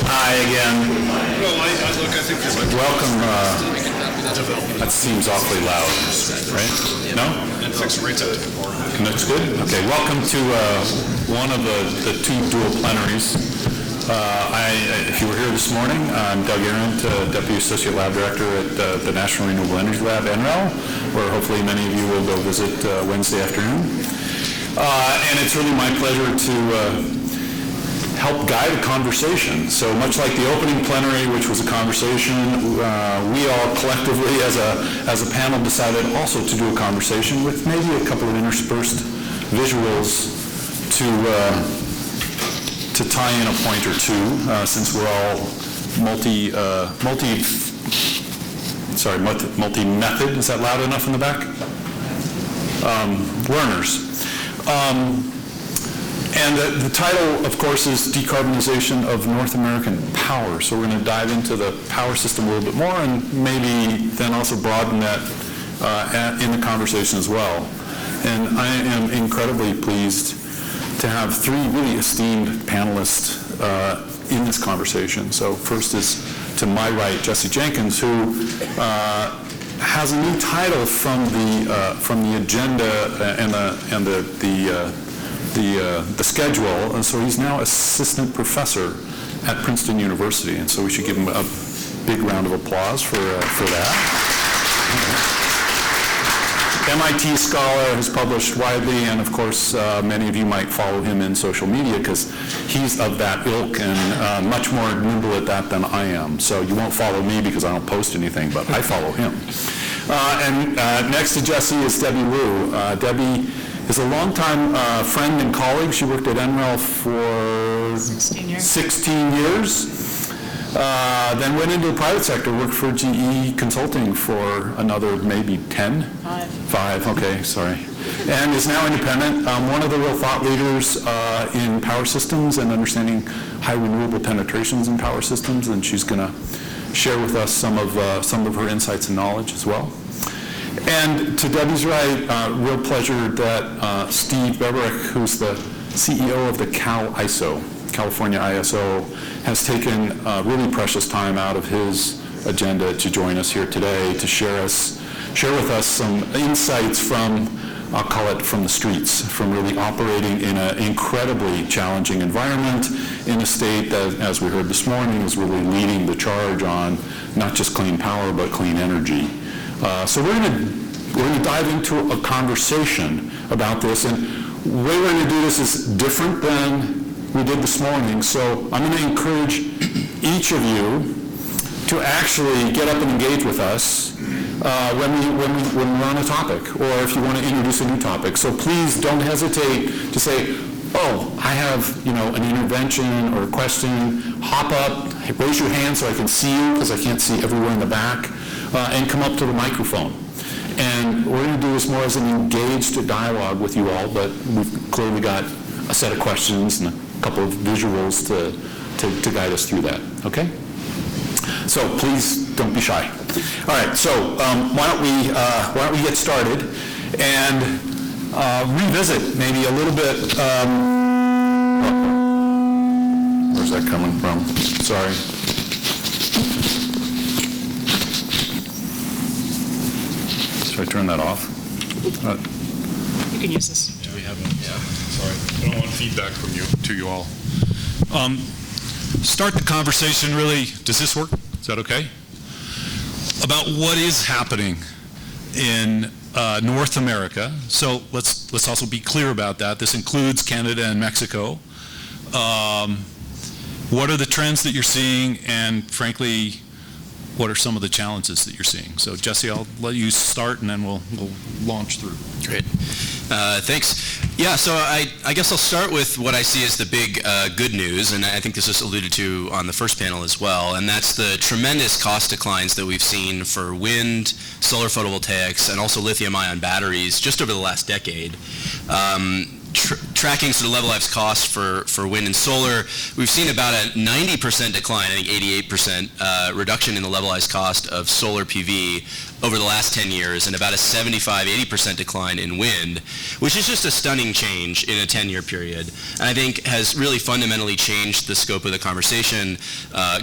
Hi again. Welcome. That seems awfully loud, right? No? That's good? Okay, welcome to one of the two dual plenaries. If you were here this morning, I'm Doug Arent, Deputy Associate Lab Director at the National Renewable Energy Lab, NREL, where hopefully many of you will go visit Wednesday afternoon. And it's really my pleasure to help guide a conversation. So much like the opening plenary, which was a conversation, we all collectively as a panel decided also to do a conversation with maybe a couple of interspersed visuals to tie in a point or two, since we're all multi-method, is that loud enough in the back? Learners. And the title, of course, is Decarbonization of North American Power. So we're going to dive into the power system a little bit more and maybe then also broaden that in the conversation as well. And I am incredibly pleased to have three really esteemed panelists in this conversation. So first is to my right, Jesse Jenkins, who has a new title from the agenda and the schedule, and so he's now assistant professor at Princeton University, and so we should give him a big round of applause for that. MIT scholar, has published widely, and of course many of you might follow him in social media because he's of that ilk and much more nimble at that than I am. So you won't follow me because I don't post anything, but I follow him. And next to Jesse is Debra Lew. Debbie is a longtime friend and colleague. She worked at NREL for 16 years. Then went into the private sector, worked for GE Consulting for another maybe 10? Five, okay, sorry. And is now independent. One of the real thought leaders in power systems and understanding high renewable penetrations in power systems, and she's going to share with us some of her insights and knowledge as well. And to Debbie's right, real pleasure that Steve Berberich, who's the CEO of the California ISO, has taken really precious time out of his agenda to join us here today to share with us some insights from, I'll call it from the streets, from really operating in an incredibly challenging environment in a state that, as we heard this morning, is really leading the charge on not just clean power, but clean energy. So we're going to dive into a conversation about this, and the way we're going to do this is different than we did this morning. So I'm going to encourage each of you to actually get up and engage with us when we're on a topic, or if you want to introduce a new topic. So please don't hesitate to say, oh, I have an intervention or a question. Hop up, raise your hand so I can see you, because I can't see everyone in the back, and come up to the microphone. And we're going to do this more as an engaged dialogue with you all, but we've clearly got a set of questions and a couple of visuals to guide us through that, okay? So please don't be shy. All right, so why don't we get started and revisit maybe a little bit, where's that coming from? Sorry. Should I turn that off? You can use this. Do we have it? Yeah. Sorry. I don't want feedback from you to you all. Start the conversation really, does this work? Is that okay? About what is happening in North America. So let's also be clear about that. This includes Canada and Mexico. What are the trends that you're seeing, and frankly, what are some of the challenges that you're seeing? So Jesse, I'll let you start and then we'll launch through. Great. Thanks. Yeah, so I guess I'll start with what I see as the big good news, and I think this was alluded to on the first panel as well, and that's the tremendous cost declines that we've seen for wind, solar photovoltaics, and also lithium-ion batteries just over the last decade. Tracking sort of levelized costs for wind and solar, we've seen about a 90% decline, I think 88% reduction in the levelized cost of solar PV over the last 10 years and about a 75-80% decline in wind, which is just a stunning change in a 10-year period. And I think has really fundamentally changed the scope of the conversation.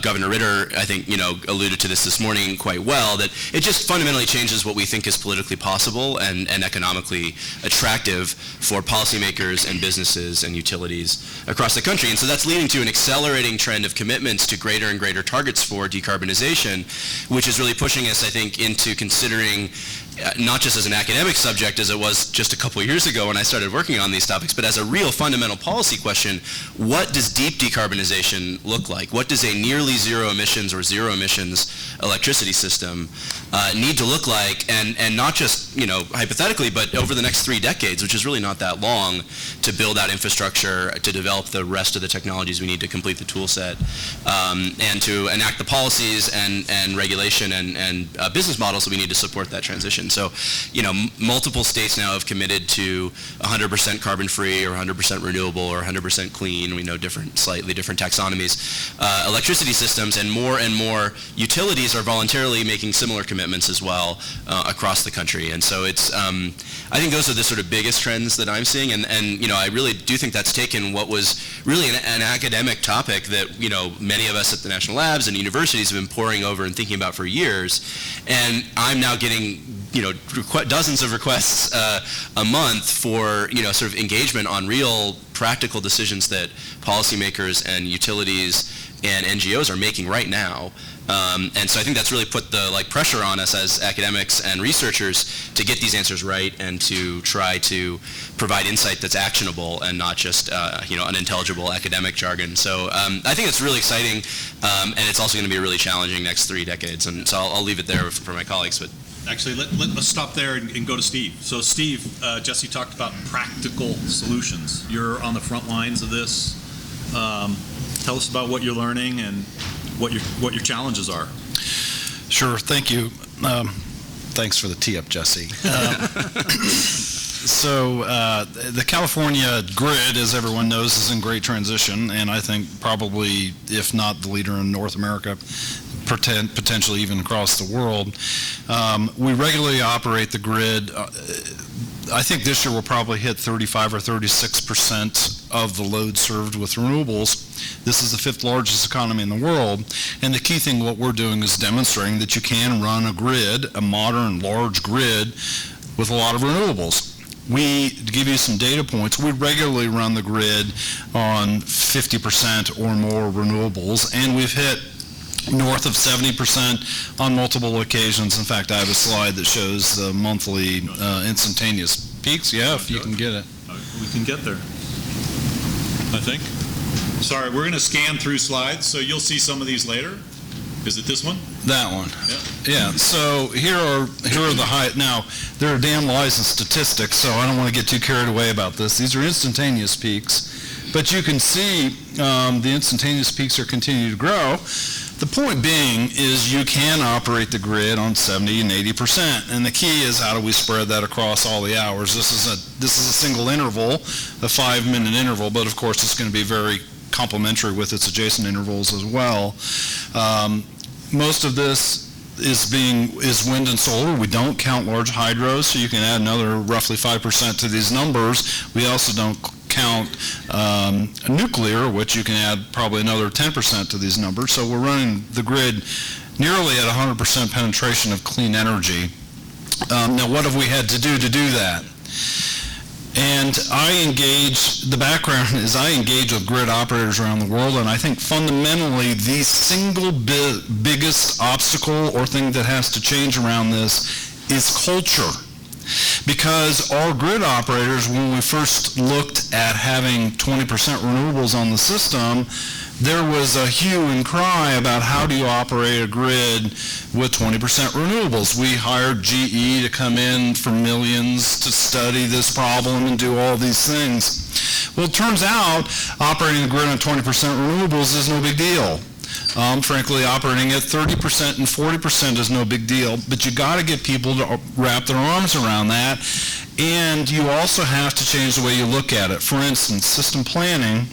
Governor Ritter, I think, alluded to this morning quite well, that it just fundamentally changes what we think is politically possible and economically attractive for policymakers and businesses and utilities across the country. And so that's leading to an accelerating trend of commitments to greater and greater targets for decarbonization, which is really pushing us, I think, into considering not just as an academic subject as it was just a couple years ago when I started working on these topics, but as a real fundamental policy question. What does deep decarbonization look like? What does a nearly zero emissions or zero emissions electricity system need to look like? And not just, hypothetically, but over the next 3 decades, which is really not that long, to build out infrastructure, to develop the rest of the technologies we need to complete the tool set, and to enact the policies and regulation and business models that we need to support that transition. So, multiple states now have committed to 100% carbon-free or 100% renewable or 100% clean. We know slightly different taxonomies. Electricity systems, and more utilities are voluntarily making similar commitments as well across the country. And so it's, I think those are the sort of biggest trends that I'm seeing. And I really do think that's taken what was really an academic topic that, many of us at the national labs and universities have been poring over and thinking about for years. And I'm now getting dozens of requests a month for, sort of engagement on real practical decisions that policymakers and utilities and NGOs are making right now. And so I think that's really put the pressure on us as academics and researchers to get these answers right and to try to provide insight that's actionable and not just unintelligible academic jargon. So I think it's really exciting, and it's also going to be really challenging next 3 decades. And so I'll leave it there for my colleagues. But actually, let's stop there and go to Steve. So Steve, Jesse talked about practical solutions. You're on the front lines of this. Tell us about what you're learning and what your challenges are. Sure, thank you. Thanks for the tee up, Jesse. So the California grid, as everyone knows, is in great transition, and I think probably, if not the leader in North America, potentially even across the world. We regularly operate the grid. I think this year we'll probably hit 35 or 36% of the load served with renewables. This is the 5th largest economy in the world, and the key thing what we're doing is demonstrating that you can run a grid, a modern large grid, with a lot of renewables. To give you some data points, we regularly run the grid on 50% or more renewables, and we've hit north of 70% on multiple occasions. In fact, I have a slide that shows the monthly instantaneous peaks. Yeah, if you can get it. We can get there, I think. Sorry, we're going to scan through slides, so you'll see some of these later. Is it this one? That one. Yeah. So here are the high. Now, there are damn lies and statistics, so I don't want to get too carried away about this. These are instantaneous peaks, but you can see the instantaneous peaks are continuing to grow. The point being is you can operate the grid on 70 and 80%, and the key is how do we spread that across all the hours. This is a single interval, a 5-minute interval, but of course it's going to be very complementary with its adjacent intervals as well. Most of this is wind and solar. We don't count large hydros, so you can add another roughly 5% to these numbers. We also don't count nuclear, which you can add probably another 10% to these numbers. So we're running the grid nearly at 100% penetration of clean energy. Now, what have we had to do that? And the background is I engage with grid operators around the world, and I think fundamentally the single biggest obstacle or thing that has to change around this is culture. Because our grid operators, when we first looked at having 20% renewables on the system, there was a hue and cry about how do you operate a grid with 20% renewables. We hired GE to come in for millions to study this problem and do all these things. Well, it turns out operating the grid on 20% renewables is no big deal. Frankly, operating at 30% and 40% is no big deal, but you got to get people to wrap their arms around that, and you also have to change the way you look at it. For instance, system planning,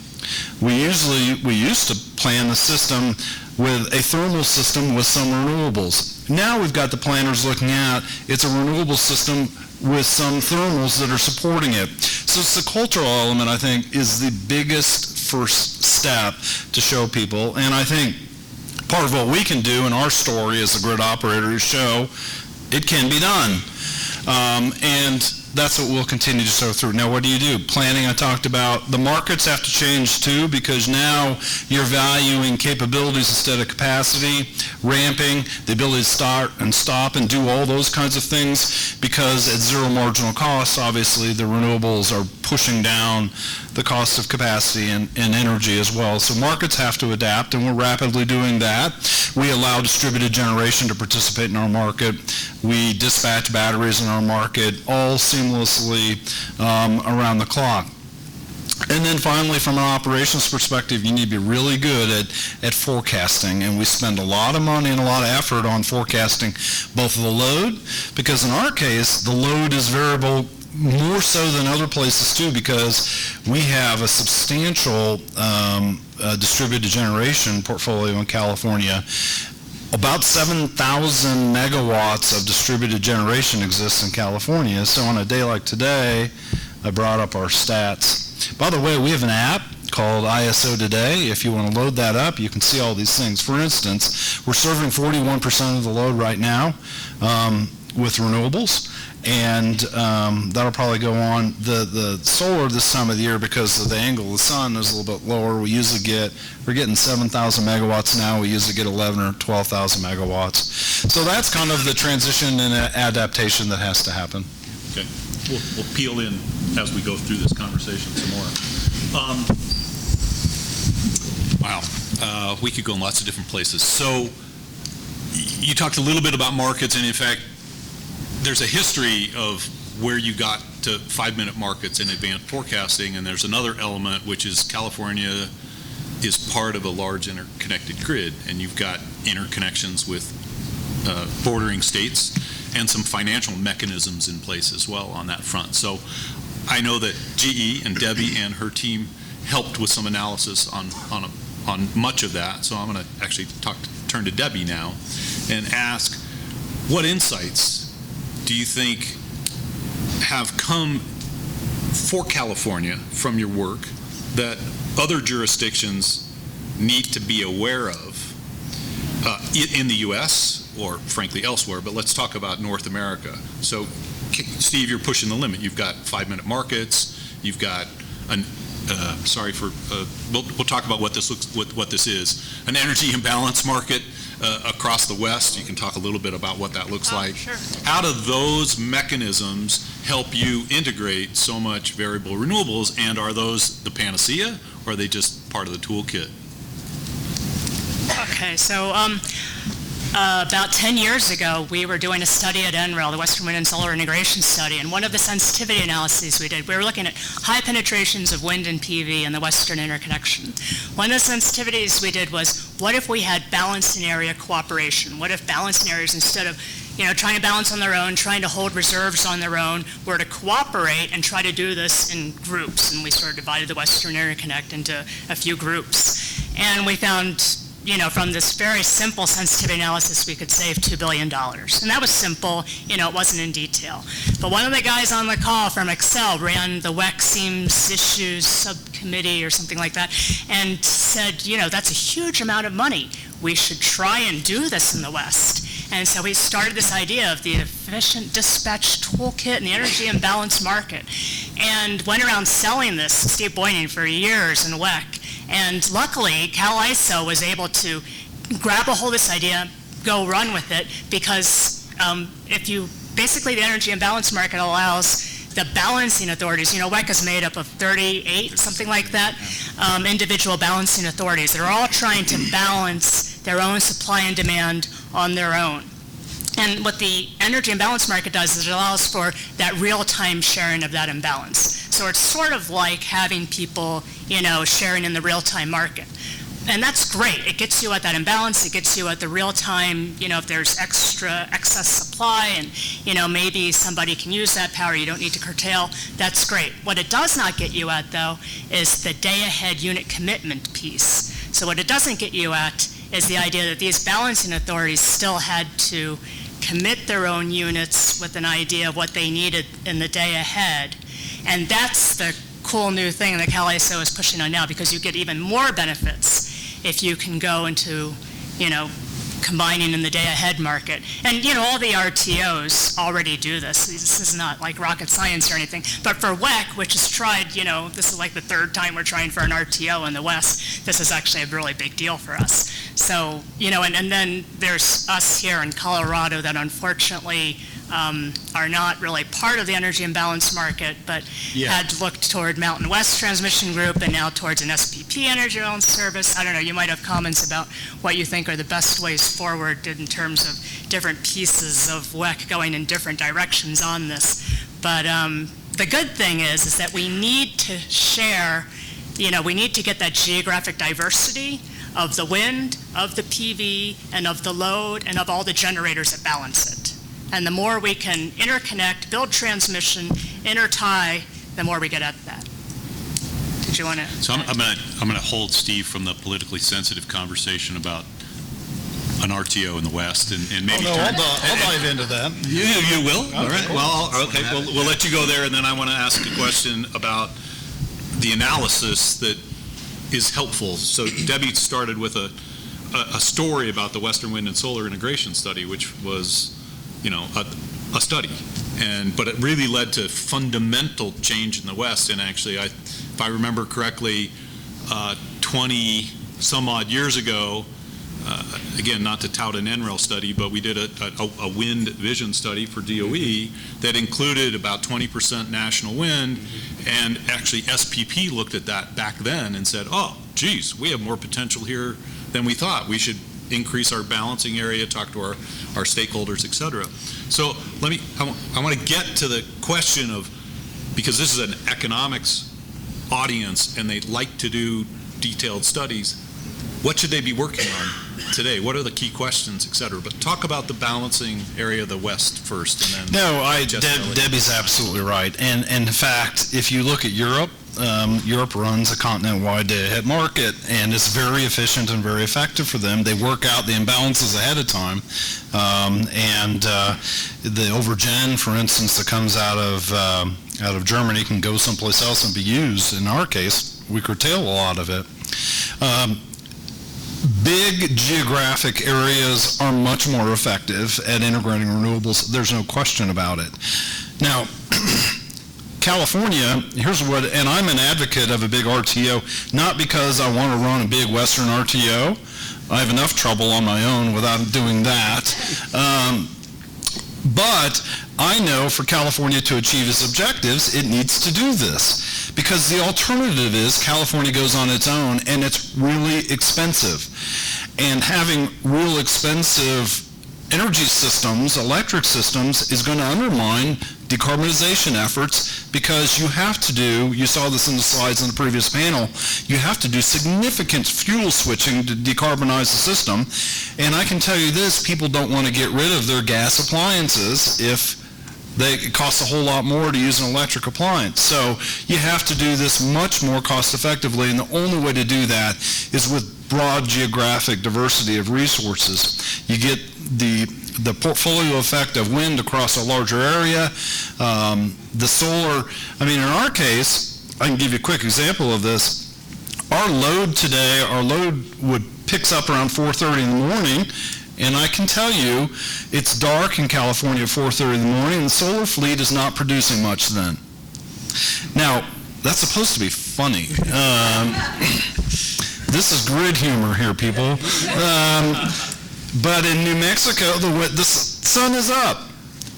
we used to plan the system with a thermal system with some renewables. Now we've got the planners looking at, it's a renewable system with some thermals that are supporting it. So it's the cultural element, I think, is the biggest first step to show people. And I think part of what we can do in our story as a grid operator is show it can be done. And that's what we'll continue to show through. Now, what do? Planning, I talked about. The markets have to change too, because now you're valuing capabilities instead of capacity, ramping, the ability to start and stop and do all those kinds of things, because at zero marginal cost, obviously, the renewables are pushing down the cost of capacity and energy as well. So markets have to adapt, and we're rapidly doing that. We allow distributed generation to participate in our market. We dispatch batteries in our market, all seamlessly around the clock. And then finally, from an operations perspective, you need to be really good at forecasting, and we spend a lot of money and a lot of effort on forecasting both the load, because in our case, the load is variable more so than other places too, because we have a substantial distributed generation portfolio in California. About 7,000 megawatts of distributed generation exists in California. So on a day like today, I brought up our stats. By the way, we have an app called ISO Today. If you want to load that up, you can see all these things. For instance, we're serving 41% of the load right now with renewables. And that'll probably go on. The solar this time of the year, because of the angle of the sun, is a little bit lower. We're getting 7,000 megawatts now. We usually get 11 or 12,000 megawatts. So that's kind of the transition and adaptation that has to happen. Okay. We'll peel in as we go through this conversation some more. Wow. We could go in lots of different places. So you talked a little bit about markets, and in fact, there's a history of where you got to 5-minute markets in advanced forecasting, and there's another element, which is California is part of a large interconnected grid, and you've got interconnections with bordering states and some financial mechanisms in place as well on that front. So I know that GE and Debbie and her team helped with some analysis on much of that, so I'm going to actually turn to Debbie now and ask, what insights do you think have come for California from your work that other jurisdictions need to be aware of in the U.S. or frankly elsewhere, but let's talk about North America. So Steve, you're pushing the limit. You've got 5-minute markets, you've got we'll talk about what this is, an energy imbalance market across the West. You can talk a little bit about what that looks like. Sure. How do those mechanisms help you integrate so much variable renewables, and are those the panacea, or are they just part of the toolkit? Okay, so about 10 years ago, we were doing a study at NREL, the Western Wind and Solar Integration Study, and one of the sensitivity analyses we did, we were looking at high penetrations of wind and PV in the Western interconnection. One of the sensitivities we did was, what if we had balancing area cooperation? What if balancing areas, instead of trying to balance on their own, trying to hold reserves on their own, were to cooperate and try to do this in groups? And we sort of divided the Western interconnect into a few groups. And we found, from this very simple sensitivity analysis, we could save $2 billion. And that was simple, it wasn't in detail. But one of the guys on the call from Excel ran the WEC Seams Issues Subcommittee or something like that, and said, that's a huge amount of money. We should try and do this in the West. And so we started this idea of the efficient dispatch toolkit and the energy imbalance market, and went around selling this to Steve Boyning for years in WEC. And luckily, CalISO was able to grab a hold of this idea, go run with it, because basically the energy imbalance market allows the balancing authorities, WEC is made up of 38, something like that, individual balancing authorities that are all trying to balance their own supply and demand on their own. And what the energy imbalance market does is it allows for that real-time sharing of that imbalance. So it's sort of like having people, sharing in the real-time market. And that's great. It gets you at that imbalance. It gets you at the real-time, if there's excess supply and, maybe somebody can use that power, you don't need to curtail, that's great. What it does not get you at, though, is the day-ahead unit commitment piece. So what it doesn't get you at is the idea that these balancing authorities still had to commit their own units with an idea of what they needed in the day ahead. And that's the cool new thing that CalISO is pushing on now, because you get even more benefits if you can go into, combining in the day-ahead market. And, all the RTOs already do this. This is not like rocket science or anything. But for WEC, which has tried, this is like the third time we're trying for an RTO in the West, this is actually a really big deal for us. So, and then there's us here in Colorado that unfortunately are not really part of the energy imbalance market, but had looked toward Mountain West Transmission Group and now towards an SPP energy balance service. I don't know, you might have comments about what you think are the best ways forward in terms of different pieces of WEC going in different directions on this. But the good thing is that we need to share, we need to get that geographic diversity of the wind, of the PV, and of the load, and of all the generators that balance it. And the more we can interconnect, build transmission, intertie, the more we get at that. Did you want to? So I'm going to hold Steve from the politically sensitive conversation about an RTO in the West, and maybe. I'll dive into that. You will. Okay. All right. Well, okay. We'll let you go there, and then I want to ask a question about the analysis that is helpful. So Debbie started with a story about the Western Wind and Solar Integration Study, which was, a study, but it really led to fundamental change in the West. And actually, if I remember correctly, 20 some odd years ago, again, not to tout an NREL study, but we did a wind vision study for DOE that included about 20% national wind, and actually SPP looked at that back then and said, oh, geez, we have more potential here than we thought. We should increase our balancing area, talk to our stakeholders, et cetera. So I want to get to the question of, because this is an economics audience and they like to do detailed studies, what should they be working on today? What are the key questions, et cetera? But talk about the balancing area of the West first, and then. No, Debbie's absolutely right. And in fact, if you look at Europe, Europe runs a continent-wide day-ahead market, and it's very efficient and very effective for them. They work out the imbalances ahead of time, and the overgen, for instance, that comes out of Germany can go someplace else and be used. In our case, we curtail a lot of it. Big geographic areas are much more effective at integrating renewables. There's no question about it. Now, California, here's what, and I'm an advocate of a big RTO, not because I want to run a big Western RTO. I have enough trouble on my own without doing that. But I know for California to achieve its objectives, it needs to do this. Because the alternative is California goes on its own and it's really expensive. And having real expensive energy systems, electric systems, is going to undermine decarbonization efforts, because you have to do, you saw this in the slides in the previous panel, you have to do significant fuel switching to decarbonize the system. And I can tell you this, people don't want to get rid of their gas appliances if it costs a whole lot more to use an electric appliance. So you have to do this much more cost effectively, and the only way to do that is with broad geographic diversity of resources. You get the portfolio effect of wind across a larger area. The solar, in our case, I can give you a quick example of this. Our load today, picks up around 4:30 in the morning, and I can tell you it's dark in California at 4:30 in the morning, and the solar fleet is not producing much then. Now, that's supposed to be funny. This is grid humor here, people. But in New Mexico, the sun is up,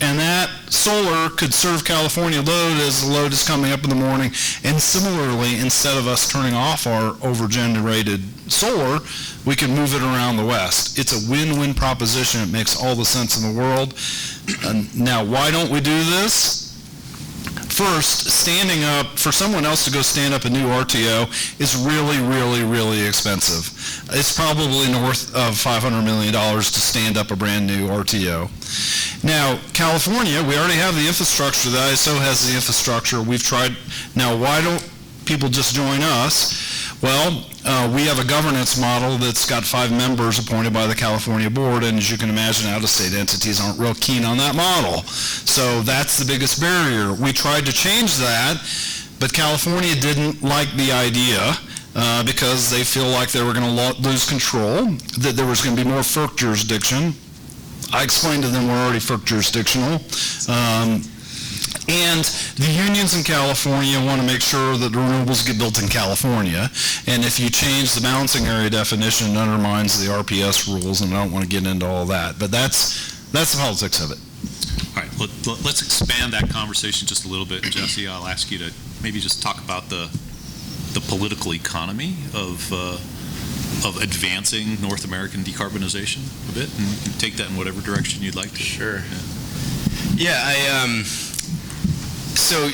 and that solar could serve California load as the load is coming up in the morning. And similarly, instead of us turning off our over-generated solar, we can move it around the West. It's a win-win proposition. It makes all the sense in the world. Now, why don't we do this? First, standing up, for someone else to go stand up a new RTO is really, really, really expensive. It's probably north of $500 million to stand up a brand new RTO. Now, California, we already have the infrastructure. The ISO has the infrastructure. We've tried. Now, why don't people just join us? Well, we have a governance model that's got 5 members appointed by the California board, and as you can imagine, out-of-state entities aren't real keen on that model. So that's the biggest barrier. We tried to change that, but California didn't like the idea because they feel like they were going to lose control, that there was going to be more FERC jurisdiction. I explained to them we're already FERC jurisdictional. And the unions in California want to make sure that the renewables get built in California. And if you change the balancing area definition, it undermines the RPS rules, and I don't want to get into all that. But that's the politics of it. All right, let's expand that conversation just a little bit. And Jesse, I'll ask you to maybe just talk about the political economy of advancing North American decarbonization a bit, and you can take that in whatever direction you'd like to. Sure. So,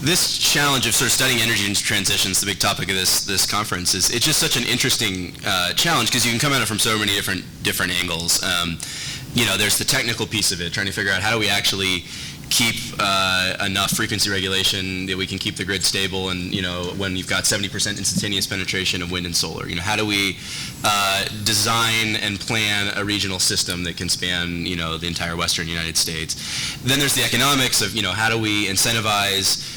this challenge of sort of studying energy transitions, the big topic of this conference, it's just such an interesting challenge because you can come at it from so many different angles. There's the technical piece of it, trying to figure out how do we actually keep enough frequency regulation that we can keep the grid stable, and when you've got 70% instantaneous penetration of wind and solar, how do we design and plan a regional system that can span the entire western United States. Then there's the economics of how do we incentivize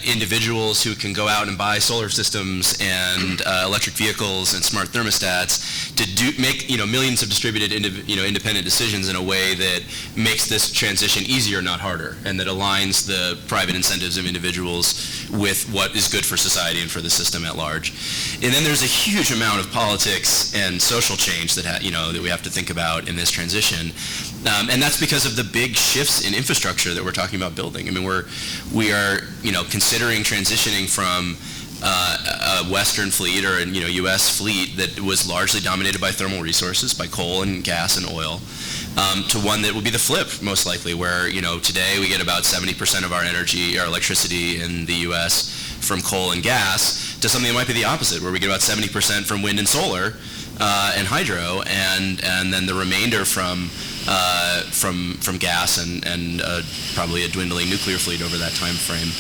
individuals who can go out and buy solar systems and electric vehicles and smart thermostats to make millions of distributed independent decisions in a way that makes this transition easier, not harder, and that aligns the private incentives of individuals with what is good for society and for the system at large. And then there's a huge amount of politics and social change that that we have to think about in this transition. And that's because of the big shifts in infrastructure that we're talking about building. I mean, we are considering transitioning from a Western fleet or a U.S. fleet that was largely dominated by thermal resources, by coal and gas and oil, to one that will be the flip, most likely, where today we get about 70% of our energy, our electricity in the U.S. from coal and gas, to something that might be the opposite, where we get about 70% from wind and solar and hydro, and then the remainder from gas and probably a dwindling nuclear fleet over that time frame.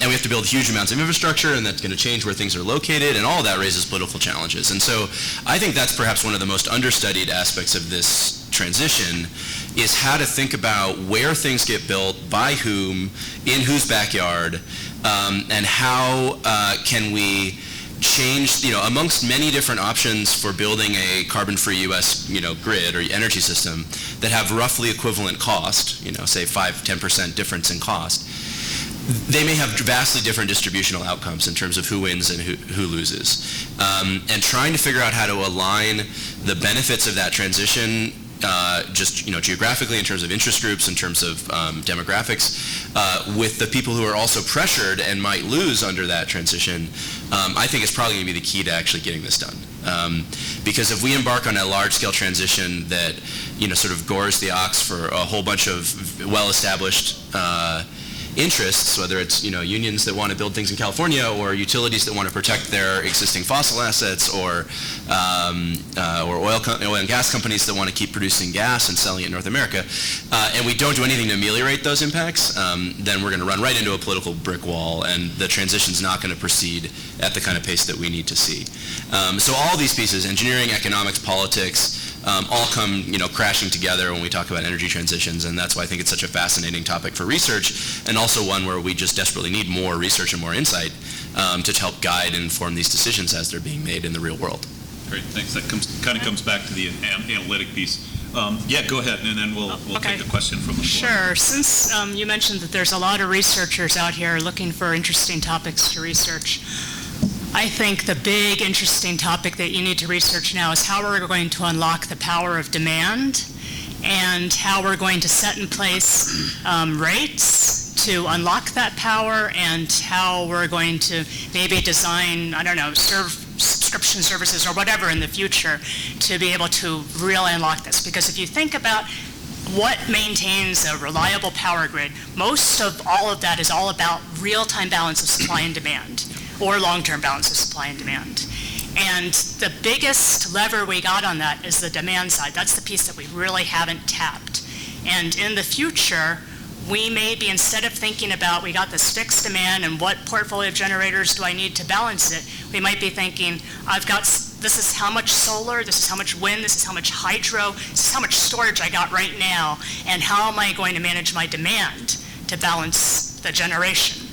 And we have to build huge amounts of infrastructure, and that's going to change where things are located, and all that raises political challenges. And so I think that's perhaps one of the most understudied aspects of this transition, is how to think about where things get built, by whom, in whose backyard, and how can we change, amongst many different options for building a carbon-free U.S., grid or energy system that have roughly equivalent cost, say 5-10% difference in cost, they may have vastly different distributional outcomes in terms of who wins and who loses. And trying to figure out how to align the benefits of that transition geographically, in terms of interest groups, in terms of demographics, with the people who are also pressured and might lose under that transition, I think is probably going to be the key to actually getting this done. Because if we embark on a large-scale transition that, sort of gores the ox for a whole bunch of well-established interests, whether it's unions that want to build things in California, or utilities that want to protect their existing fossil assets, or oil and gas companies that want to keep producing gas and selling it in North America, and we don't do anything to ameliorate those impacts, then we're going to run right into a political brick wall, and the transition's not going to proceed at the kind of pace that we need to see. So all these pieces, engineering, economics, politics, all come, crashing together when we talk about energy transitions, and that's why I think it's such a fascinating topic for research, and also one where we just desperately need more research and more insight to help guide and inform these decisions as they're being made in the real world. Great, thanks. That comes back to the analytic piece. Yeah, go ahead, and then we'll take a question from the floor. Sure. Since you mentioned that there's a lot of researchers out here looking for interesting topics to research, I think the big interesting topic that you need to research now is how we're going to unlock the power of demand, and how we're going to set in place rates to unlock that power, and how we're going to maybe design, subscription services or whatever in the future to be able to really unlock this. Because if you think about what maintains a reliable power grid, most of all of that is all about real-time balance of supply and demand, or long-term balance of supply and demand. And the biggest lever we got on that is the demand side. That's the piece that we really haven't tapped. And in the future, we may be, instead of thinking about, we got this fixed demand and what portfolio of generators do I need to balance it, we might be thinking, this is how much solar, this is how much wind, this is how much hydro, this is how much storage I got right now, and how am I going to manage my demand to balance the generation?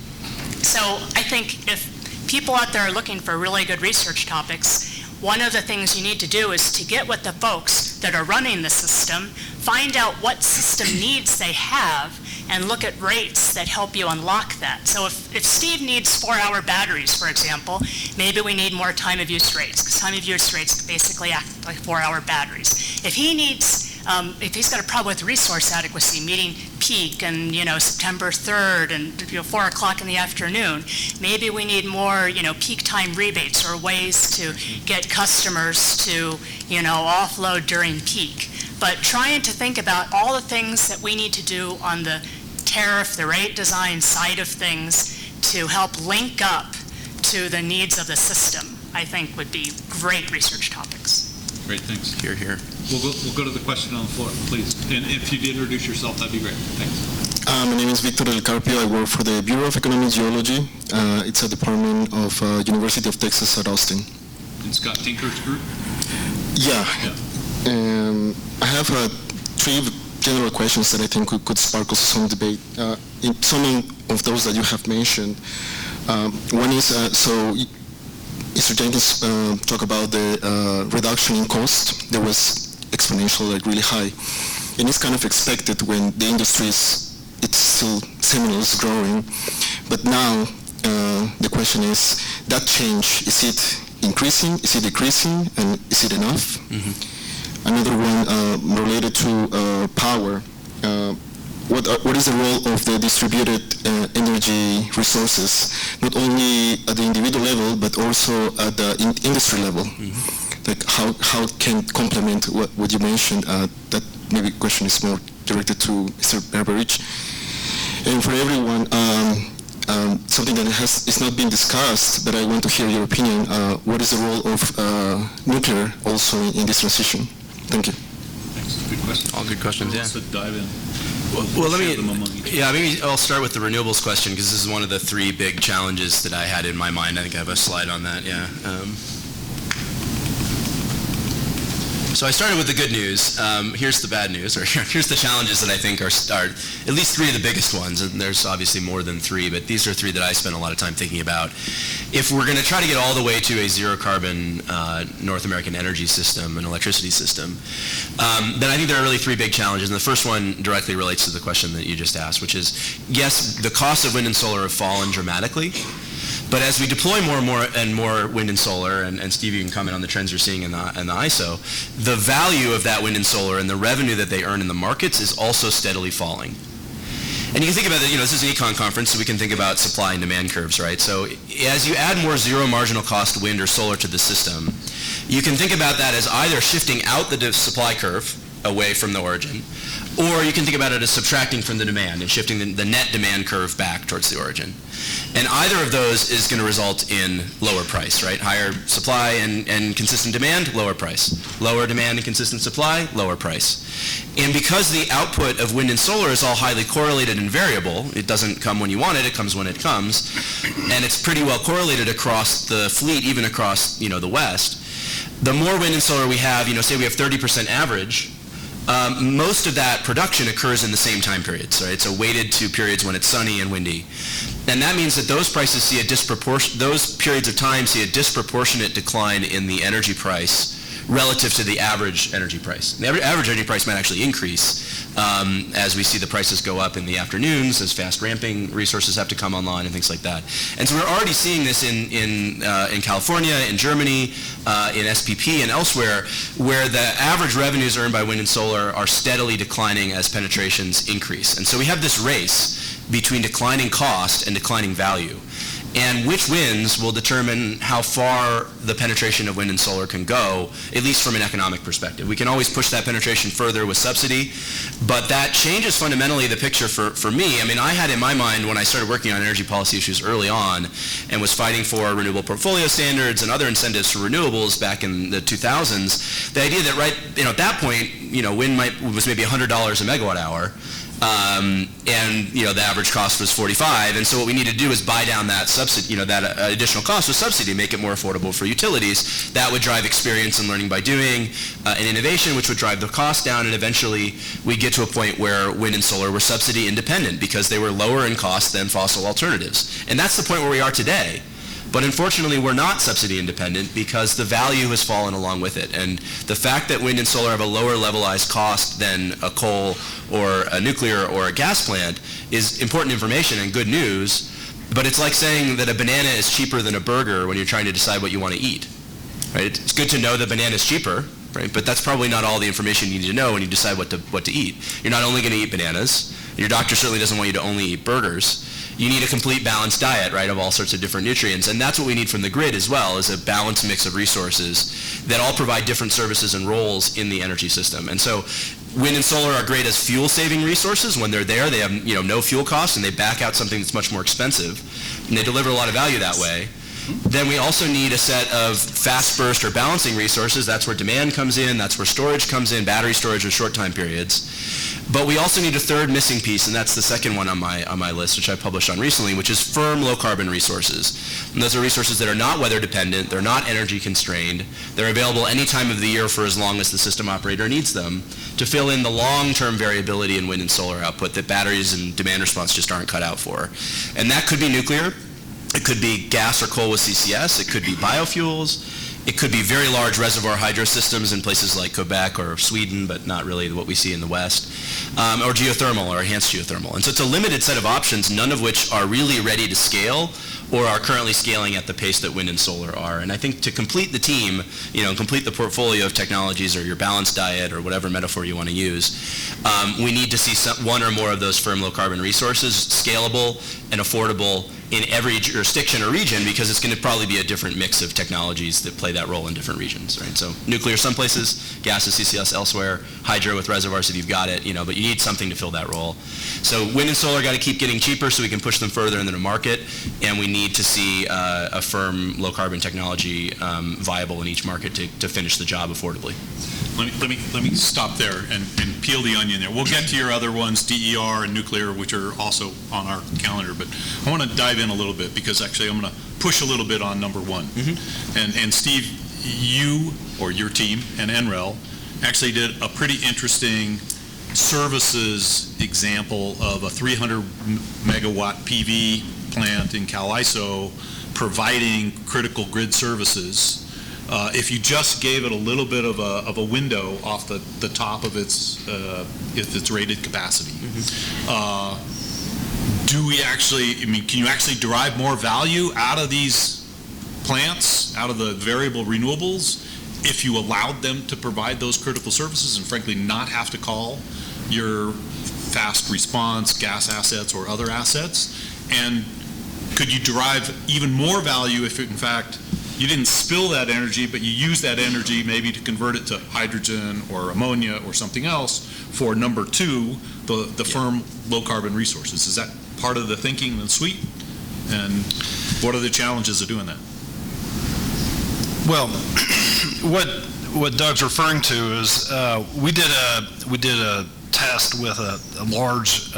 So I think if people out there are looking for really good research topics, one of the things you need to do is to get with the folks that are running the system, find out what system needs they have, and look at rates that help you unlock that. So if Steve needs 4-hour batteries, for example, maybe we need more time of use rates, because time of use rates basically act like 4-hour batteries. If he needs, if he's got a problem with resource adequacy, meeting peak and, September 3rd and 4 o'clock in the afternoon, maybe we need more, peak time rebates or ways to get customers to, offload during peak. But trying to think about all the things that we need to do on the tariff, the rate design side of things to help link up to the needs of the system, I think would be great research topics. Great, thanks. Here, here. We'll go to the question on the floor, please. And if you'd introduce yourself, that'd be great. Thanks. My name is Victor Del Carpio. I work for the Bureau of Economic Geology. It's a department of University of Texas at Austin. And Scott Tinker's group? Yeah. I have 3 general questions that I think could sparkle some debate. In some of those that you have mentioned, one is, so Mr. Jenkins talked about the reduction in cost. There was exponential, like really high. And it's kind of expected when the industry it's still seminal, is growing. But now the question is, that change, is it increasing, is it decreasing, and is it enough? Mm-hmm. Another one related to power. What is the role of the distributed energy resources, not only at the individual level, but also at the industry level? Mm-hmm. Like how can it complement what you mentioned? That maybe question is more directed to Mr. Berberich. And for everyone, something that is not being discussed, but I want to hear your opinion. What is the role of nuclear also in this transition? Thank you. Thanks. Good question. All good questions, yeah. Let's dive in. Well, maybe I'll start with the renewables question, because this is one of the 3 big challenges that I had in my mind. I think I have a slide on that, yeah. So I started with the good news. Here's the bad news, or here's the challenges that I think are at least 3 of the biggest ones, and there's obviously more than 3, but these are 3 that I spend a lot of time thinking about. If we're going to try to get all the way to a zero-carbon North American energy system and electricity system, then I think there are really 3 big challenges, and the first one directly relates to the question that you just asked, which is, yes, the costs of wind and solar have fallen dramatically, but as we deploy more and more wind and solar, and Steve, you can comment on the trends you're seeing in the ISO, the value of that wind and solar and the revenue that they earn in the markets is also steadily falling. And you can think about it, this is an econ conference, so we can think about supply and demand curves, right? So as you add more zero marginal cost wind or solar to the system, you can think about that as either shifting out the supply curve away from the origin, or you can think about it as subtracting from the demand and shifting the net demand curve back towards the origin. And either of those is going to result in lower price, right? Higher supply and consistent demand, lower price. Lower demand and consistent supply, lower price. And because the output of wind and solar is all highly correlated and variable, it doesn't come when you want it, it comes when it comes, and it's pretty well correlated across the fleet, even across, the West. The more wind and solar we have, say we have 30% average, most of that production occurs in the same time periods, right? So weighted to periods when it's sunny and windy. And that means that those prices see those periods of time see a disproportionate decline in the energy price relative to the average energy price. The average energy price might actually increase as we see the prices go up in the afternoons, as fast ramping resources have to come online and things like that. And so we're already seeing this in California, in Germany, in SPP and elsewhere, where the average revenues earned by wind and solar are steadily declining as penetrations increase. And so we have this race between declining cost and declining value. And which wins will determine how far the penetration of wind and solar can go, at least from an economic perspective. We can always push that penetration further with subsidy, but that changes fundamentally the picture for me. I mean, I had in my mind when I started working on energy policy issues early on and was fighting for renewable portfolio standards and other incentives for renewables back in the 2000s, the idea that at that point, wind was maybe $100 a megawatt hour, and the average cost was 45. And so what we need to do is buy down that subsidy, that additional cost with subsidy, make it more affordable for utilities. That would drive experience and learning by doing, and innovation, which would drive the cost down, and eventually we get to a point where wind and solar were subsidy independent because they were lower in cost than fossil alternatives. And that's the point where we are today. But unfortunately, we're not subsidy independent because the value has fallen along with it. And the fact that wind and solar have a lower levelized cost than a coal or a nuclear or a gas plant is important information and good news. But it's like saying that a banana is cheaper than a burger when you're trying to decide what you want to eat. Right? It's good to know that banana is cheaper, right? But that's probably not all the information you need to know when you decide what to eat. You're not only going to eat bananas. Your doctor certainly doesn't want you to only eat burgers. You need a complete balanced diet, right, of all sorts of different nutrients. And that's what we need from the grid as well, is a balanced mix of resources that all provide different services and roles in the energy system. And so wind and solar are great as fuel-saving resources. When they're there, they have no fuel costs, and they back out something that's much more expensive. And they deliver a lot of value that way. Then we also need a set of fast burst or balancing resources. That's where demand comes in. That's where storage comes in, battery storage or short time periods. But we also need a third missing piece, and that's the second one on my list, which I published on recently, which is firm low-carbon resources. And those are resources that are not weather-dependent, they're not energy-constrained, they're available any time of the year for as long as the system operator needs them to fill in the long-term variability in wind and solar output that batteries and demand response just aren't cut out for. And that could be nuclear, it could be gas or coal with CCS, it could be biofuels, it could be very large reservoir hydro systems in places like Quebec or Sweden, but not really what we see in the West, or geothermal or enhanced geothermal. And so it's a limited set of options, none of which are really ready to scale or are currently scaling at the pace that wind and solar are. And I think to complete the team, complete the portfolio of technologies or your balanced diet or whatever metaphor you want to use, we need to see one or more of those firm low carbon resources scalable and affordable in every jurisdiction or region, because it's going to probably be a different mix of technologies that play that role in different regions, right? So nuclear some places, gas and CCS elsewhere, hydro with reservoirs if you've got it, but you need something to fill that role. So wind and solar got to keep getting cheaper so we can push them further into the market, and we need to see a firm low carbon technology viable in each market to finish the job affordably. Let me stop there and peel the onion there. We'll get to your other ones, DER and nuclear, which are also on our calendar, but I want to dive in a little bit because actually I'm going to push a little bit on number one. And Steve, you or your team and NREL actually did a pretty interesting services example of a 300 megawatt PV plant in Caliso providing critical grid services. If you just gave it a little bit of a window off the top of its rated capacity, do we actually, can you actually derive more value out of these plants, out of the variable renewables, if you allowed them to provide those critical services and frankly not have to call your fast response gas assets or other assets? And could you derive even more value if in fact you didn't spill that energy, but you use that energy maybe to convert it to hydrogen or ammonia or something else for number two, the firm low carbon resources? Is that part of the thinking and suite? And what are the challenges of doing that? Well, what Doug's referring to is we did a test with a large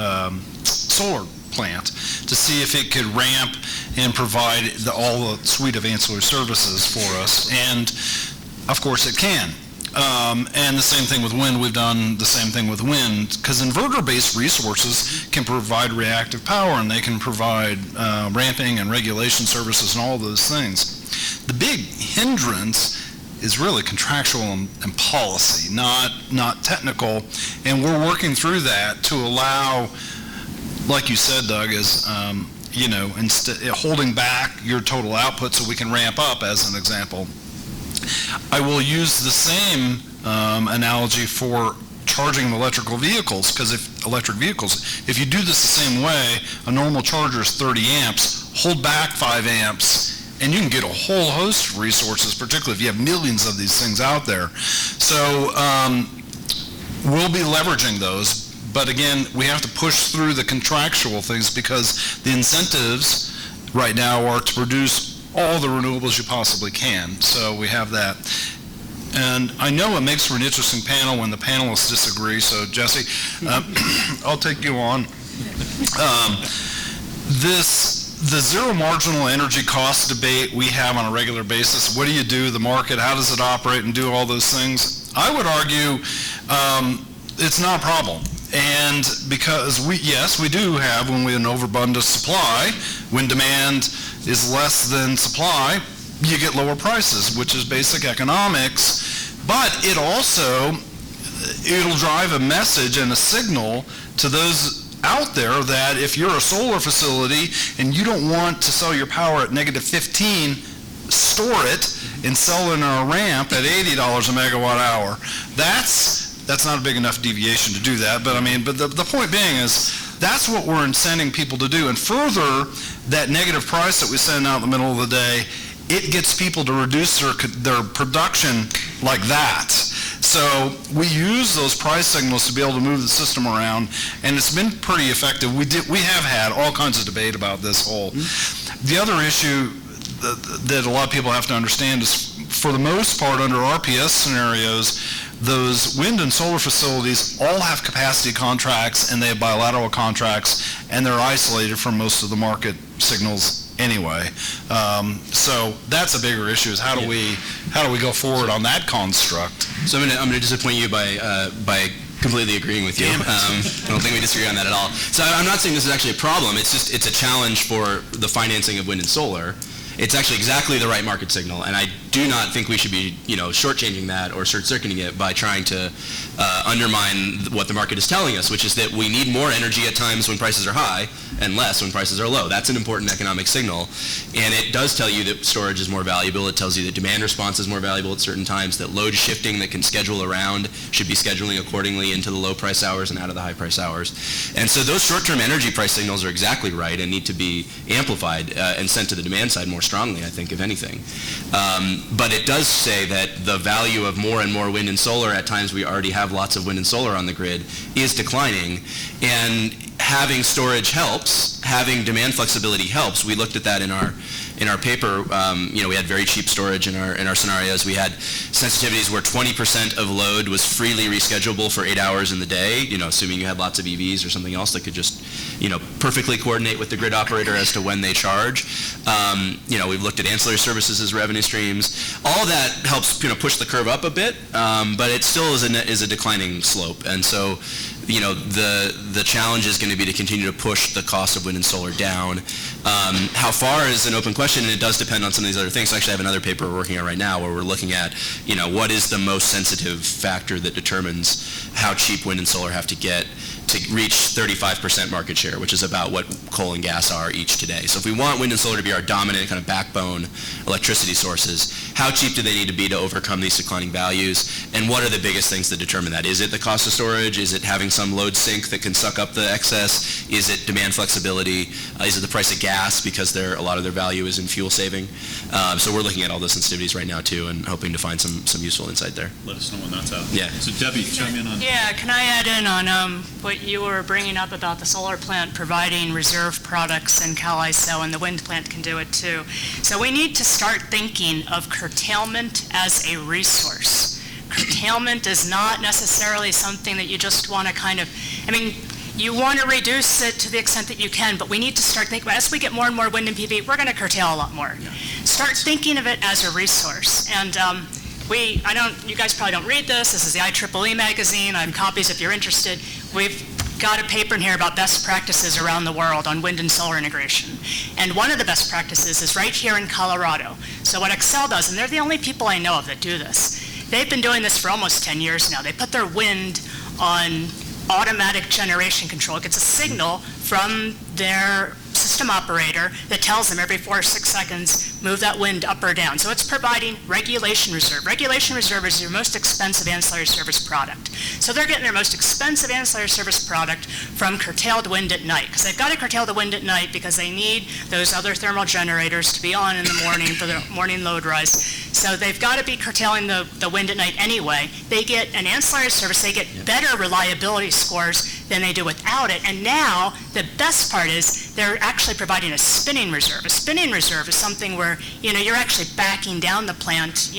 solar plant to see if it could ramp and provide all the suite of ancillary services for us, and of course it can. And the same thing with wind, we've done the same thing with wind, because inverter-based resources can provide reactive power and they can provide ramping and regulation services and all those things. The big hindrance is really contractual and policy, not technical, and we're working through that to allow, like you said, Doug, is holding back your total output so we can ramp up, as an example. I will use the same analogy for charging electrical vehicles, because if you do this the same way, a normal charger is 30 amps, hold back 5 amps, and you can get a whole host of resources, particularly if you have millions of these things out there. So we'll be leveraging those. But again, we have to push through the contractual things, because the incentives right now are to produce all the renewables you possibly can. So we have that. And I know it makes for an interesting panel when the panelists disagree, so Jesse, I'll take you on. The zero marginal energy cost debate we have on a regular basis, what do you do, the market, how does it operate and do all those things? I would argue it's not a problem. And because we do have, when we have an overabundant supply, when demand is less than supply, you get lower prices, which is basic economics. But it also, it'll drive a message and a signal to those out there that if you're a solar facility and you don't want to sell your power at -15, store it and sell it in a ramp at $80 a megawatt hour. That's not a big enough deviation to do that, but the point being is that's what we're incenting people to do. And further, that negative price that we send out in the middle of the day, it gets people to reduce their production like that. So we use those price signals to be able to move the system around, and it's been pretty effective. We have had all kinds of debate about this whole. The other issue that a lot of people have to understand is, for the most part, under RPS scenarios, those wind and solar facilities all have capacity contracts, and they have bilateral contracts, and they're isolated from most of the market signals anyway. So that's a bigger issue, is how do we go forward on that construct? So I'm going to disappoint you by completely agreeing with you. I don't think we disagree on that at all. So I'm not saying this is actually a problem. It's a challenge for the financing of wind and solar. It's actually exactly the right market signal, and I do not think we should be, shortchanging that or short-circuiting it by trying to undermine what the market is telling us, which is that we need more energy at times when prices are high and less when prices are low. That's an important economic signal, and it does tell you that storage is more valuable. It tells you that demand response is more valuable at certain times, that load shifting that can schedule around should be scheduling accordingly into the low price hours and out of the high price hours. And so those short-term energy price signals are exactly right and need to be amplified and sent to the demand side more strongly, I think, if anything. But it does say that the value of more and more wind and solar, at times we already have lots of wind and solar on the grid, is declining. And having storage helps, having demand flexibility helps. We looked at that in our paper. We had very cheap storage in our scenarios. We had sensitivities where 20% of load was freely reschedulable for 8 hours in the day, assuming you had lots of EVs or something else that could just, perfectly coordinate with the grid operator as to when they charge. We've looked at ancillary services as revenue streams. All that helps, push the curve up a bit, but it still is a declining slope. And so, the challenge is going to be to continue to push the cost of wind and solar down. How far is an open question, and it does depend on some of these other things. Actually, I have another paper we're working on right now where we're looking at, what is the most sensitive factor that determines how cheap wind and solar have to get to reach 35% market share, which is about what coal and gas are each today. So if we want wind and solar to be our dominant kind of backbone electricity sources, how cheap do they need to be to overcome these declining values? And what are the biggest things that determine that? Is it the cost of storage? Is it having some load sink that can suck up the excess? Is it demand flexibility? Is it the price of gas, because a lot of their value is in fuel saving? So we're looking at all those sensitivities right now too, and hoping to find some useful insight there. Let us know when that's out. Yeah. So Debbie, chime in on. Yeah, can I add in on what you were bringing up about the solar plant providing reserve products in Cal ISO, and the wind plant can do it too. So we need to start thinking of curtailment as a resource. Curtailment is not necessarily something that you just want to you want to reduce it to the extent that you can, but we need to start thinking, as we get more and more wind and PV, we're going to curtail a lot more. Yeah. Start thinking of it as a resource. And you guys probably don't read this. This is the IEEE magazine. I have copies if you're interested. We've got a paper in here about best practices around the world on wind and solar integration. And one of the best practices is right here in Colorado. So what Excel does, and they're the only people I know of that do this, they've been doing this for almost 10 years now. They put their wind on automatic generation control. It gets a signal from their system operator that tells them every 4 or 6 seconds, move that wind up or down. So it's providing regulation reserve. Regulation reserve is your most expensive ancillary service product. So they're getting their most expensive ancillary service product from curtailed wind at night, because they've got to curtail the wind at night because they need those other thermal generators to be on in the morning for the morning load rise. So they've got to be curtailing the wind at night anyway. They get an ancillary service. They get better reliability scores than they do without it. And now the best part is they're actually providing a spinning reserve. A spinning reserve is something where, you're actually backing down the plant,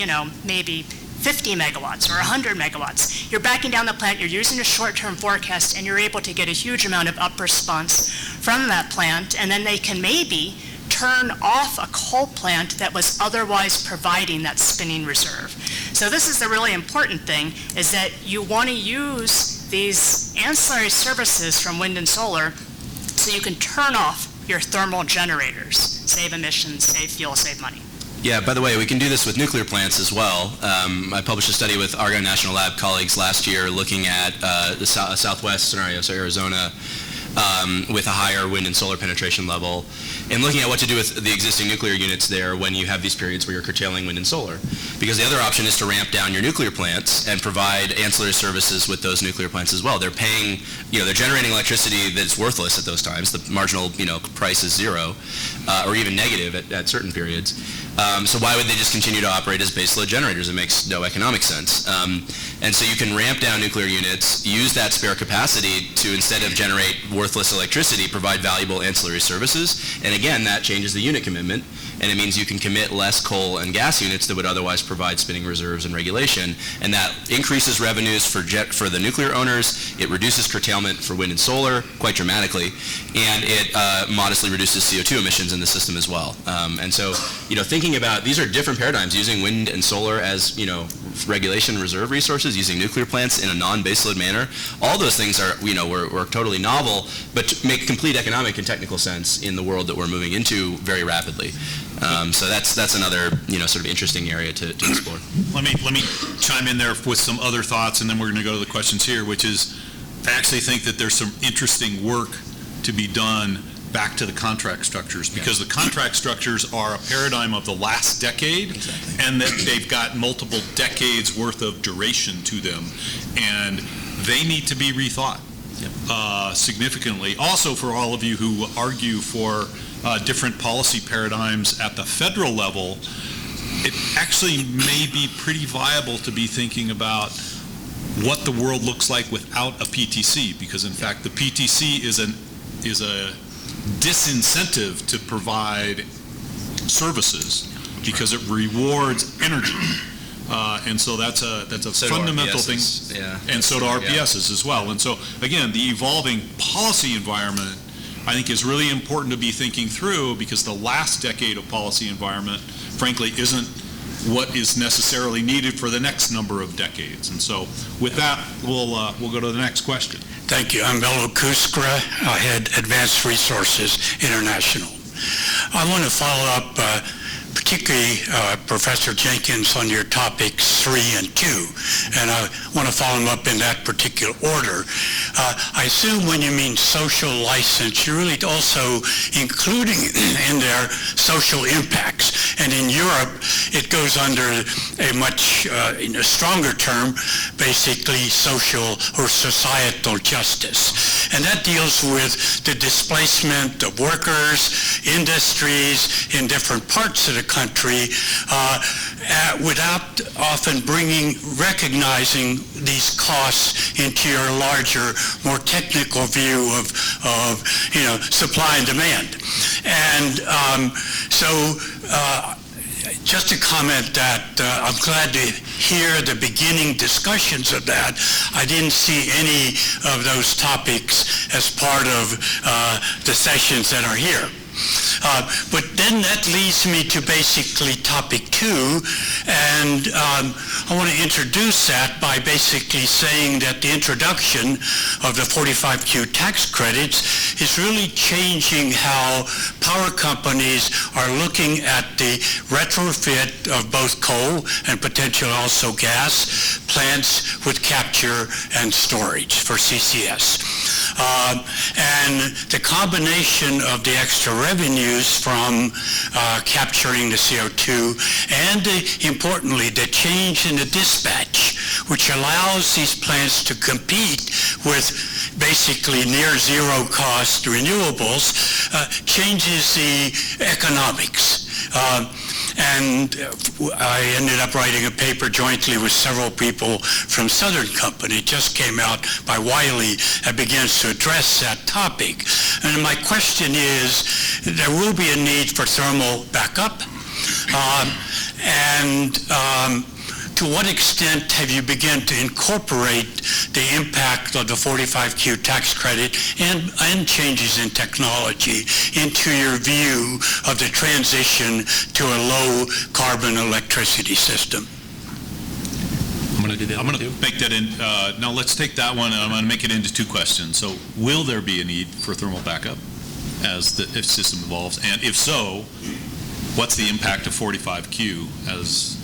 maybe 50 megawatts or 100 megawatts. You're backing down the plant, you're using a short-term forecast, and you're able to get a huge amount of up response from that plant, and then they can maybe turn off a coal plant that was otherwise providing that spinning reserve. So this is the really important thing, is that you want to use these ancillary services from wind and solar so you can turn off your thermal generators, save emissions, save fuel, save money. Yeah, by the way, we can do this with nuclear plants as well. I published a study with Argonne National Lab colleagues last year looking at the southwest scenario, so Arizona, with a higher wind and solar penetration level, and looking at what to do with the existing nuclear units there when you have these periods where you're curtailing wind and solar. Because the other option is to ramp down your nuclear plants and provide ancillary services with those nuclear plants as well. They're paying, they're generating electricity that's worthless at those times. The marginal, price is zero, or even negative at certain periods. So why would they just continue to operate as baseload generators? It makes no economic sense. And so you can ramp down nuclear units, use that spare capacity to, instead of generate worthless electricity, provide valuable ancillary services. And again, that changes the unit commitment, and it means you can commit less coal and gas units that would otherwise provide spinning reserves and regulation. And that increases revenues for the nuclear owners. It reduces curtailment for wind and solar quite dramatically, and it modestly reduces CO2 emissions in the system as well. And so, thinking about, these are different paradigms, using wind and solar as, regulation reserve resources, using nuclear plants in a non-baseload manner. All those things are, were totally novel, but make complete economic and technical sense in the world that we're moving into very rapidly. So that's another, sort of interesting area to explore. Let me chime in there with some other thoughts, and then we're going to go to the questions here, which is, I actually think that there's some interesting work to be done back to the contract structures, because the contract structures are a paradigm of the last decade, and that they've got multiple decades worth of duration to them, and they need to be rethought significantly. Also, for all of you who argue for different policy paradigms at the federal level, it actually may be pretty viable to be thinking about what the world looks like without a PTC, because in fact the PTC is a disincentive to provide services because it rewards energy. And so that's a fundamental thing. Yeah. And so do RPSs as well. And so again, the evolving policy environment, I think, is really important to be thinking through, because the last decade of policy environment, frankly, isn't what is necessarily needed for the next number of decades. And so with that, we'll go to the next question. Thank you. I'm Velo Kuskra. I head Advanced Resources International. I want to follow up particularly Professor Jenkins on your topics 3 and 2, and I want to follow them up in that particular order. I assume when you mean social license, you're really also including in there social impacts, and in Europe it goes under a much stronger term, basically social or societal justice, and that deals with the displacement of workers, industries in different parts of the country without often recognizing these costs into your larger, more technical view of supply and demand. And just to comment that I'm glad to hear the beginning discussions of that. I didn't see any of those topics as part of the sessions that are here. But then that leads me to basically topic 2, and I want to introduce that by basically saying that the introduction of the 45Q tax credits is really changing how power companies are looking at the retrofit of both coal and potentially also gas plants with capture and storage for CCS. And the combination of the extra revenues from capturing the CO2 and importantly the change in the dispatch, which allows these plants to compete with basically near zero cost renewables, changes the economics. And I ended up writing a paper jointly with several people from Southern Company. It just came out by Wiley that begins to address that topic. And my question is, there will be a need for thermal backup. And to what extent have you begun to incorporate the impact of the 45Q tax credit and changes in technology into your view of the transition to a low carbon electricity system? I'm going to do that. I'm going to make that in, now let's take that one and I'm going to make it into two questions. So will there be a need for thermal backup as the system evolves? And if so, what's the impact of 45Q as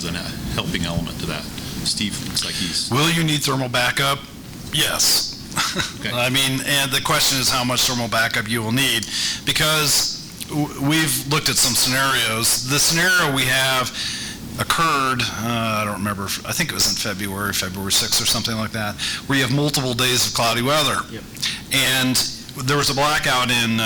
a helping element to that? Steve looks like he's... Will you need thermal backup? Yes. Okay. I mean, and the question is how much thermal backup you will need, because we've looked at some scenarios. The scenario we have occurred, I don't remember, I think it was in February 6th or something like that, where you have multiple days of cloudy weather. Yep. And there was a blackout in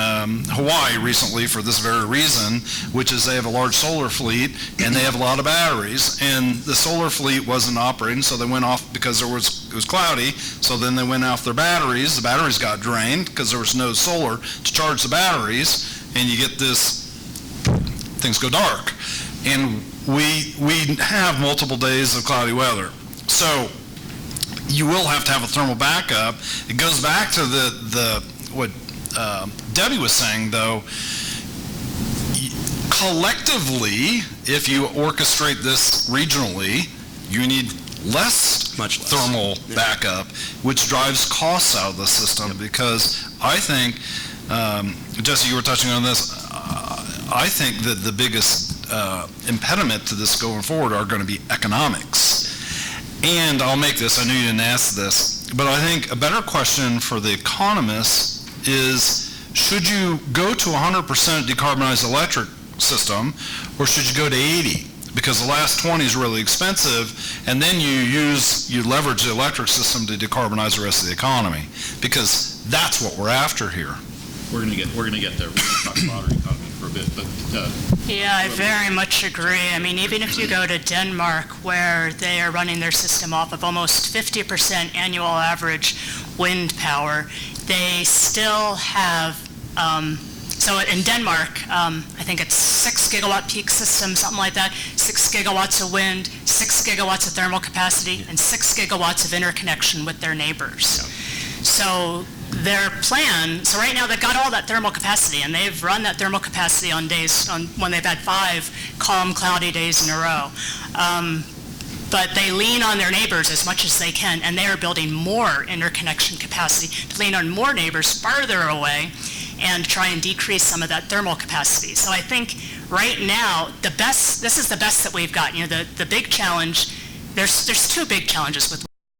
Hawaii recently for this very reason, which is they have a large solar fleet and they have a lot of batteries, and the solar fleet wasn't operating, so they went off because it was cloudy. So then they went off their batteries. The batteries got drained because there was no solar to charge the batteries, and you get this, things go dark. And we have multiple days of cloudy weather. So you will have to have a thermal backup. It goes back to what Debbie was saying, though. Collectively, if you orchestrate this regionally, you need much less thermal backup, which drives costs out of the system. Because I think, Jesse, you were touching on this, I think that the biggest impediment to this going forward are going to be economics. And I'll make this, I knew you didn't ask this, but I think a better question for the economists is, should you go to 100% decarbonized electric system, or should you go to 80? Because the last 20 is really expensive, and then you leverage the electric system to decarbonize the rest of the economy, because that's what we're after here. We're going to get there. We're going to talk about our economy for a bit, but... Yeah, I very much agree. I mean, even if you go to Denmark, where they are running their system off of almost 50% annual average wind power, they still have, so in Denmark, I think it's 6 gigawatt peak system, something like that, 6 gigawatts of wind, 6 gigawatts of thermal capacity, and 6 gigawatts of interconnection with their neighbors. So their plan, so right now they've got all that thermal capacity, and they've run that thermal capacity on days when they've had 5 calm, cloudy days in a row. But they lean on their neighbors as much as they can, and they are building more interconnection capacity to lean on more neighbors farther away and try and decrease some of that thermal capacity. So I think right now, this is the best that we've got. You know, the big challenge, there's 2 big challenges with